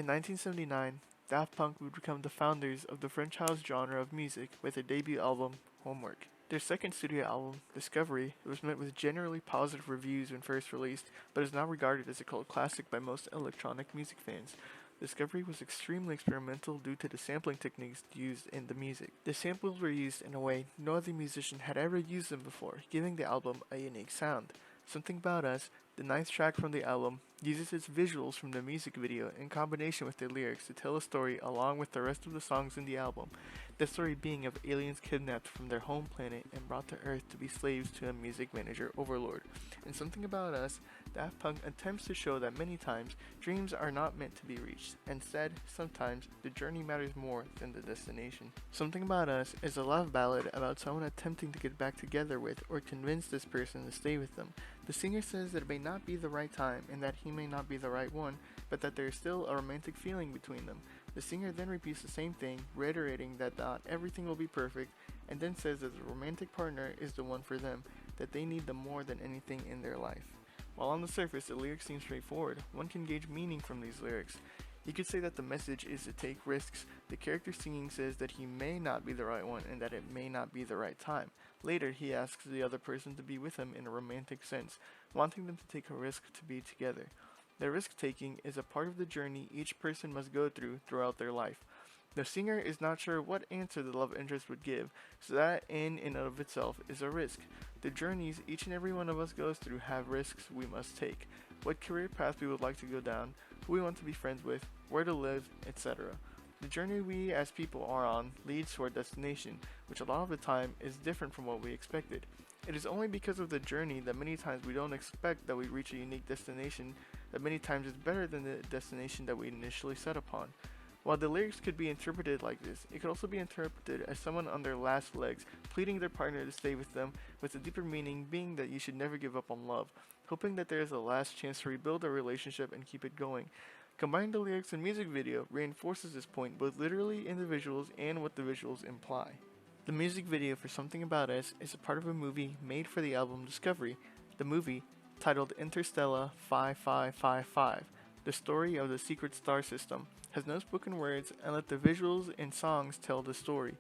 In 1979, Daft Punk would become the founders of the French house genre of music with their debut album, Homework. Their second studio album, Discovery, was met with generally positive reviews when first released, but is now regarded as a cult classic by most electronic music fans. Discovery was extremely experimental due to the sampling techniques used in the music. The samples were used in a way no other musician had ever used them before, giving the album a unique sound. Something About Us, the ninth track from the album, uses its visuals from the music video in combination with the lyrics to tell a story along with the rest of the songs in the album. The story being of aliens kidnapped from their home planet and brought to Earth to be slaves to a music manager overlord. In Something About Us, Daft Punk attempts to show that many times dreams are not meant to be reached. Instead, sometimes the journey matters more than the destination. Something About Us is a love ballad about someone attempting to get back together with or convince this person to stay with them. The singer says that it may not be the right time and that he may not be the right one, but that there is still a romantic feeling between them. The singer then repeats the same thing, reiterating that not everything will be perfect, and then says that the romantic partner is the one for them, that they need them more than anything in their life. While on the surface the lyrics seem straightforward, one can gauge meaning from these lyrics. You could say that the message is to take risks. The character singing says that he may not be the right one and that it may not be the right time. Later, he asks the other person to be with him in a romantic sense, wanting them to take a risk to be together. The risk taking is a part of the journey each person must go through throughout their life. The singer is not sure what answer the love interest would give, so that in and of itself is a risk. The journeys each and every one of us goes through have risks we must take. What career path we would like to go down, who we want to be friends with, where to live, etc. The journey we as people are on leads to our destination, which a lot of the time is different from what we expected. It is only because of the journey that many times we don't expect that we reach a unique destination, that many times it's better than the destination that we initially set upon. While the lyrics could be interpreted like this, it could also be interpreted as someone on their last legs pleading their partner to stay with them, with the deeper meaning being that you should never give up on love, hoping that there is a last chance to rebuild a relationship and keep it going. Combining the lyrics and music video reinforces this point both literally in the visuals and what the visuals imply. The music video for Something About Us is a part of a movie made for the album Discovery. The movie, titled Interstellar 5555, the story of the secret star system, has no spoken words and let the visuals and songs tell the story.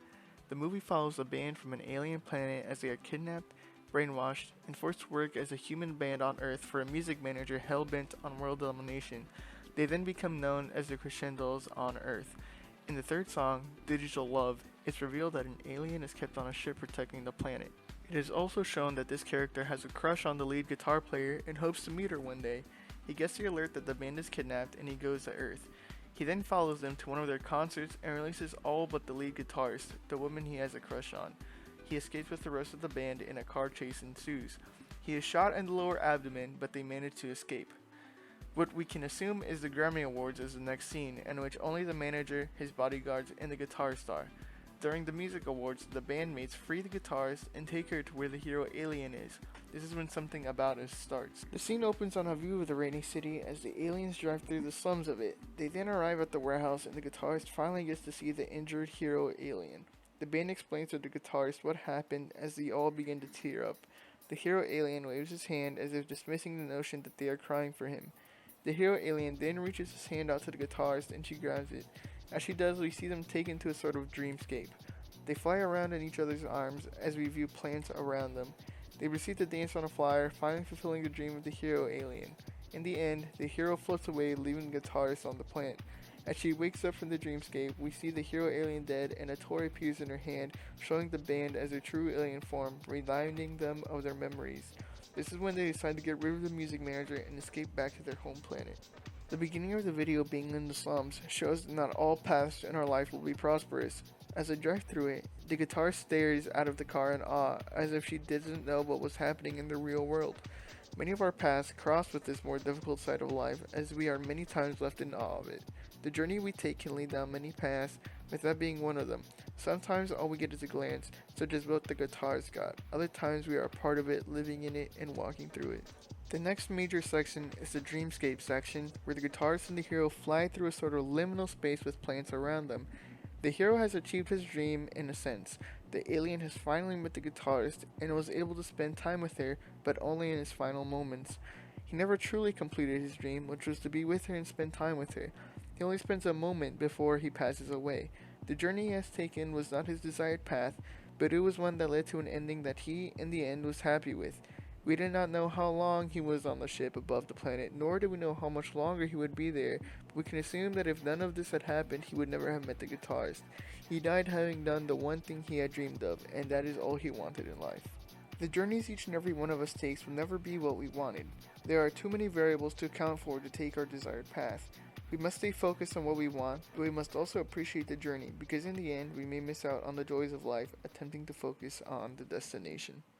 The movie follows a band from an alien planet as they are kidnapped, brainwashed, and forced to work as a human band on Earth for a music manager hell-bent on world domination. They then become known as the Crescendos on Earth. In the third song, Digital Love, it's revealed that an alien is kept on a ship protecting the planet. It is also shown that this character has a crush on the lead guitar player and hopes to meet her one day. He gets the alert that the band is kidnapped and he goes to Earth. He then follows them to one of their concerts and releases all but the lead guitarist, the woman he has a crush on. He escapes with the rest of the band and a car chase ensues. He is shot in the lower abdomen, but they manage to escape. What we can assume is the Grammy Awards is the next scene, in which only the manager, his bodyguards, and the guitarist are. During the music awards, the bandmates free the guitarist and take her to where the hero alien is. This is when Something About Us starts. The scene opens on a view of the rainy city as the aliens drive through the slums of it. They then arrive at the warehouse and the guitarist finally gets to see the injured hero alien. The band explains to the guitarist what happened as they all begin to tear up. The hero alien waves his hand as if dismissing the notion that they are crying for him. The hero alien then reaches his hand out to the guitarist and she grabs it. As she does, we see them taken to a sort of dreamscape. They fly around in each other's arms as we view plants around them. They proceed to dance on a flyer, finally fulfilling the dream of the hero alien. In the end, the hero floats away, leaving the guitarist on the plant. As she wakes up from the dreamscape, we see the hero alien dead and a toy appears in her hand, showing the band as their true alien form, reminding them of their memories. This is when they decide to get rid of the music manager and escape back to their home planet. The beginning of the video being in the slums shows that not all paths in our life will be prosperous. As I drive through it, the guitar stares out of the car in awe, as if she didn't know what was happening in the real world. Many of our paths cross with this more difficult side of life, as we are many times left in awe of it. The journey we take can lead down many paths, with that being one of them. Sometimes all we get is a glance, such as what the guitarist got. Other times we are a part of it, living in it, and walking through it. The next major section is the dreamscape section, where the guitarist and the hero fly through a sort of liminal space with plants around them. The hero has achieved his dream in a sense. The alien has finally met the guitarist and was able to spend time with her, but only in his final moments. He never truly completed his dream, which was to be with her and spend time with her. He only spends a moment before he passes away. The journey he has taken was not his desired path, but it was one that led to an ending that he, in the end, was happy with. We did not know how long he was on the ship above the planet, nor did we know how much longer he would be there, but we can assume that if none of this had happened, he would never have met the guitarist. He died having done the one thing he had dreamed of, and that is all he wanted in life. The journeys each and every one of us takes will never be what we wanted. There are too many variables to account for to take our desired path. We must stay focused on what we want, but we must also appreciate the journey because in the end we may miss out on the joys of life attempting to focus on the destination.